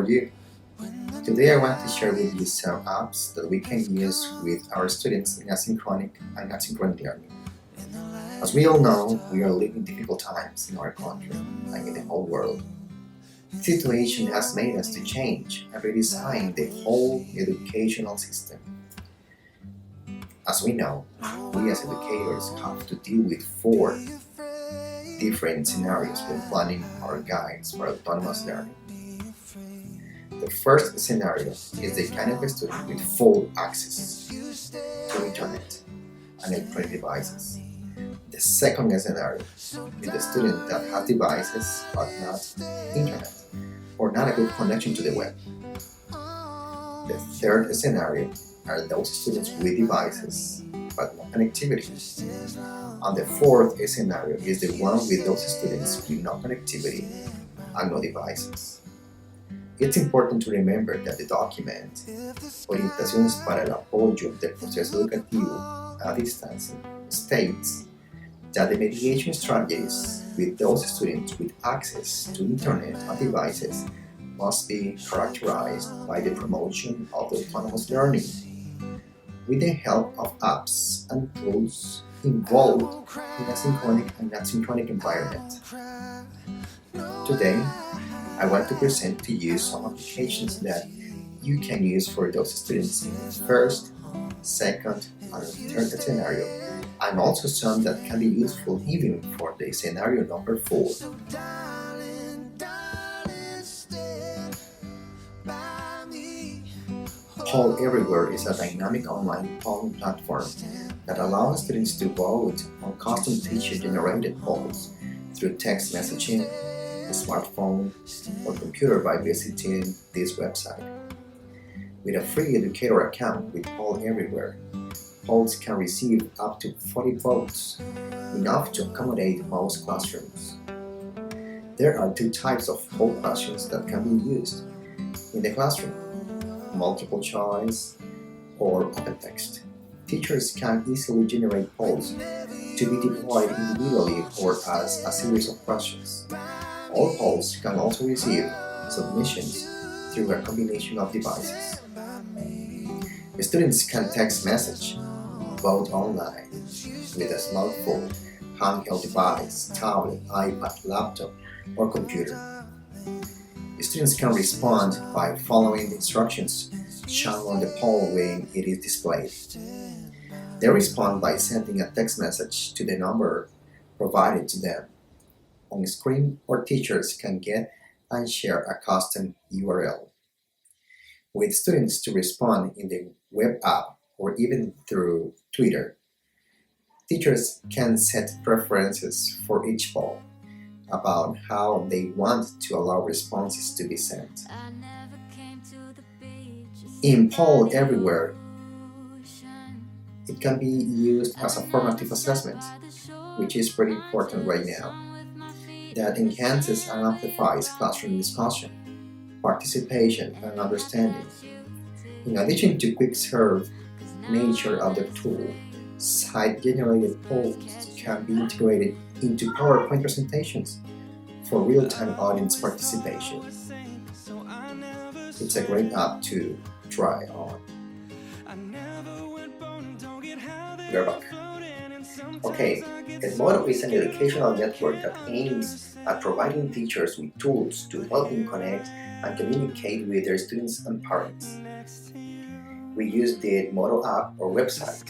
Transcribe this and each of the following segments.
for you? Today I want to share with you some apps that we can use with our students in asynchronous and asynchronous learning. As we all know, we are living difficult times in our country and in the whole world. The situation has made us to change and redesign the whole educational system. As we know, we as educators have to deal with 4 different scenarios when planning our guides for autonomous learning. The first scenario is the kind of student with full access to internet and electronic devices. The second scenario is the student that has devices but not internet or not a good connection to the web. The third scenario are those students with devices but no connectivity. And the fourth scenario is the one with those students with no connectivity and no devices. It's important to remember that the document Orientaciones para el apoyo del proceso educativo a distancia states that the mediation strategies with those students with access to internet and devices must be characterized by the promotion of autonomous learning with the help of apps and tools involved in asynchronic and asynchronic environment. Today, I want to present to you some applications that you can use for those students in the first, second, and third scenario, and also some that can be useful even for the scenario number 4. Poll Everywhere is a dynamic online polling platform that allows students to vote on custom teacher-generated polls through text messaging, a smartphone, or computer by visiting this website. With a free educator account with Poll Everywhere, polls can receive up to 40 votes, enough to accommodate most classrooms. There are 2 types of poll questions that can be used in the classroom: multiple choice or open text. Teachers can easily generate polls to be deployed individually or as a series of questions. All polls can also receive submissions through a combination of devices. Students can text message, vote online with a smartphone, handheld device, tablet, iPad, laptop, or computer. Students can respond by following the instructions shown on the poll when it is displayed. They respond by sending a text message to the number provided to them on screen, or teachers can get and share a custom URL. With students to respond in the web app or even through Twitter, teachers can set preferences for each poll about how they want to allow responses to be sent. In Poll Everywhere, it can be used as a formative assessment, which is pretty important right now, that enhances and amplifies classroom discussion, participation, and understanding. In addition to quick-serve nature of the tool, site-generated polls can be integrated into PowerPoint presentations for real-time audience participation. It's a great app to try on. We're back. Okay, Edmodo is an educational network that aims at providing teachers with tools to help them connect and communicate with their students and parents. We use the Edmodo app or website.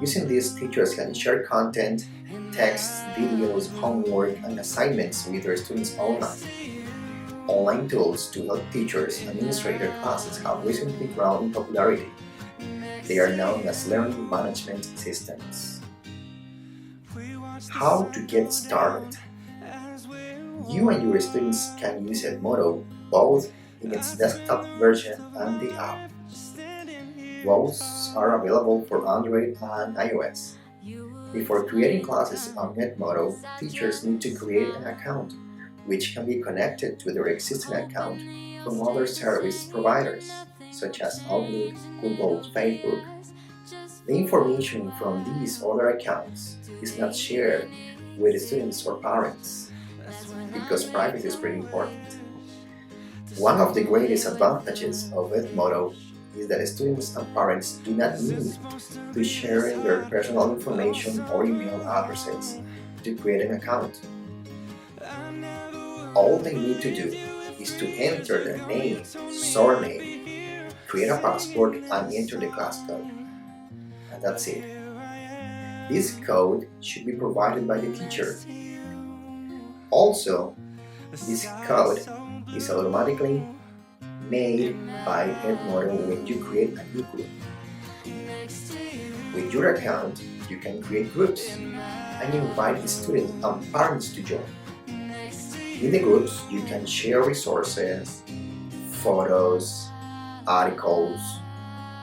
Using this, teachers can share content, texts, videos, homework, and assignments with their students online. Online tools to help teachers administrate their classes have recently grown in popularity. They are known as learning management systems. How to get started? You and your students can use Edmodo both in its desktop version and the app. Both are available for Android and iOS. Before creating classes on Edmodo, teachers need to create an account, which can be connected to their existing account from other service providers, such as Outlook, Google, Facebook. The information from these other accounts is not shared with students or parents, because privacy is pretty important. One of the greatest advantages of Edmodo is that students and parents do not need to share their personal information or email addresses to create an account. All they need to do is to enter their name, surname, create a password, and enter the class code. And that's it. This code should be provided by the teacher. Also, this code is automatically made by Edmodo when you create a new group. With your account, you can create groups and invite students and parents to join. In the groups, you can share resources, photos, articles,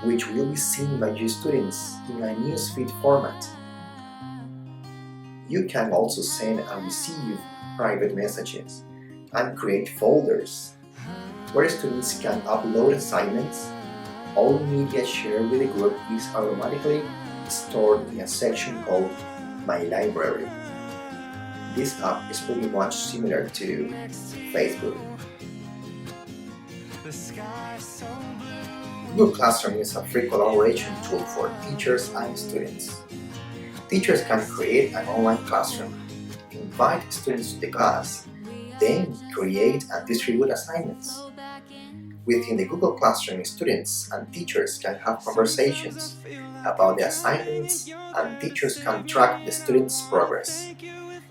which will be seen by your students in a newsfeed format. You can also send and receive private messages and create folders where students can upload assignments. All media shared with the group is automatically stored in a section called My Library. This app is pretty much similar to Facebook. Google Classroom is a free collaboration tool for teachers and students. Teachers can create an online classroom, invite students to the class, then create and distribute assignments. Within the Google Classroom, students and teachers can have conversations about the assignments, and teachers can track the students' progress,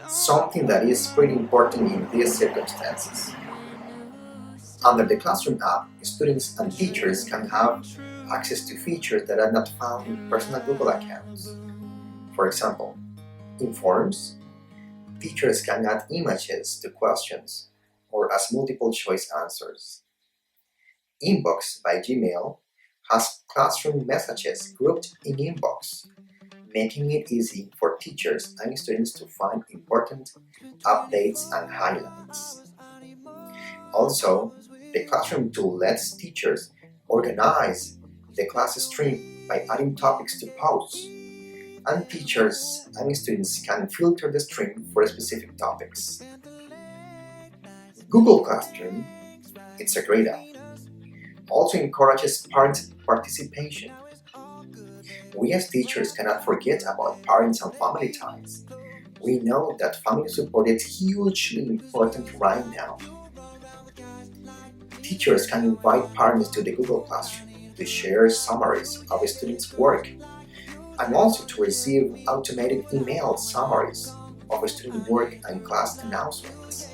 something that is pretty important in these circumstances. Under the Classroom app, students and teachers can have access to features that are not found in personal Google accounts. For example, in forms, teachers can add images to questions or ask multiple choice answers. Inbox by Gmail has classroom messages grouped in inbox, making it easy for teachers and students to find important updates and highlights. Also, the Classroom tool lets teachers organize the class stream by adding topics to posts, and teachers and students can filter the stream for specific topics. Google Classroom, it's a great app, also encourages parent participation. We as teachers cannot forget about parents and family ties. We know that family support is hugely important right now. Teachers can invite parents to the Google Classroom to share summaries of students' work and also to receive automated email summaries of student work and class announcements,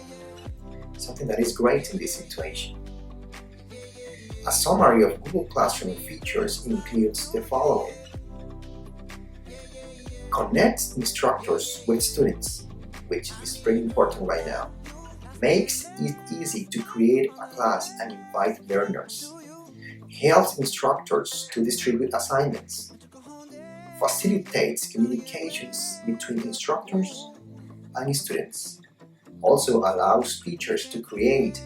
something that is great in this situation. A summary of Google Classroom features includes the following: connects instructors with students, which is pretty important right now, makes it easy to create a class and invite learners, helps instructors to distribute assignments, facilitates communications between instructors and students, also allows teachers to create,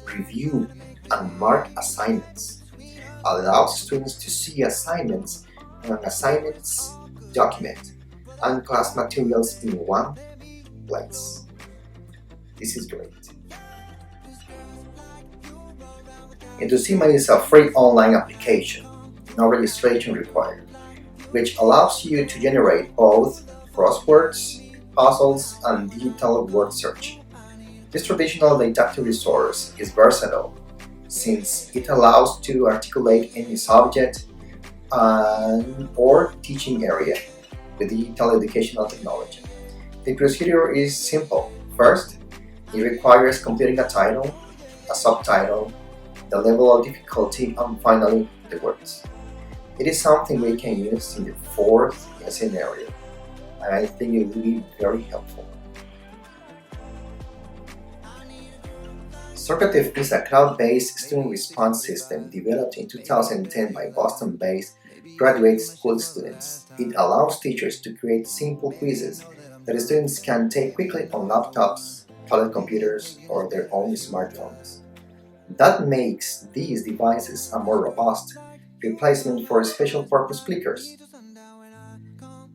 review, and mark assignments, allows students to see assignments on an assignments document, and class materials in one place. This is great. Edusima is a free online application, no registration required, which allows you to generate both crosswords, puzzles, and digital word search. This traditional didactic resource is versatile since it allows to articulate any subject or teaching area with digital educational technology. The procedure is simple. First, it requires completing a title, a subtitle, the level of difficulty, and finally, the words. It is something we can use in the fourth scenario, and I think it will be very helpful. Socrative is a cloud-based student response system developed in 2010 by Boston-based graduate school students. It allows teachers to create simple quizzes that students can take quickly on laptops, tablet computers, or their own smartphones. That makes these devices a more robust replacement for special-purpose clickers.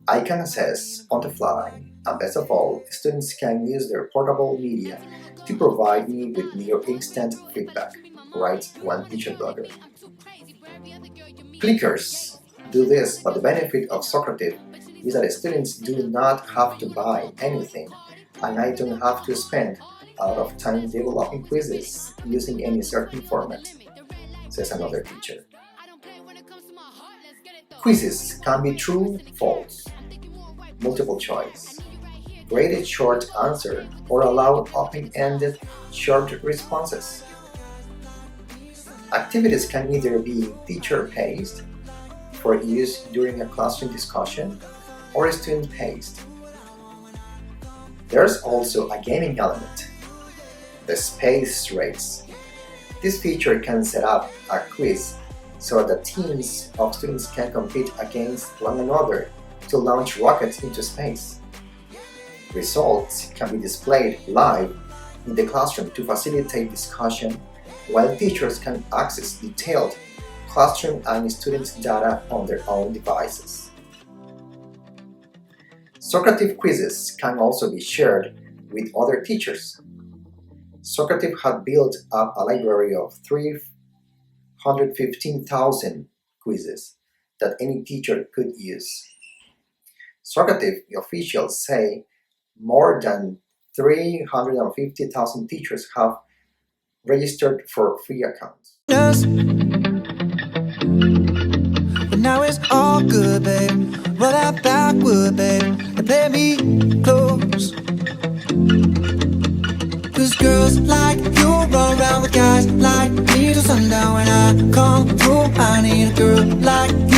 I can assess on the fly, and best of all, students can use their portable media to provide me with near instant feedback. writes one teacher blogger. Clickers do this, but the benefit of Socrative is that students do not have to buy anything, and I don't have to spend a lot of time developing quizzes using any certain format, says another teacher. Quizzes can be true, false, multiple choice, graded short answer, or allow open-ended short responses. Activities can either be teacher-paced for use during a classroom discussion or student-paced. There's also a gaming element, the space race. This feature can set up a quiz so that teams of students can compete against one another to launch rockets into space. Results can be displayed live in the classroom to facilitate discussion, while teachers can access detailed classroom and students' data on their own devices. Socrative quizzes can also be shared with other teachers. Socrative had built up a library of 315,000 quizzes that any teacher could use. Socrative officials say more than 350,000 teachers have registered for free accounts. But now it's all good, babe. Roll that backward, babe, and play me close. 'Cause girls like you run around with guys like me till sundown. When I come through, I need a girl like you.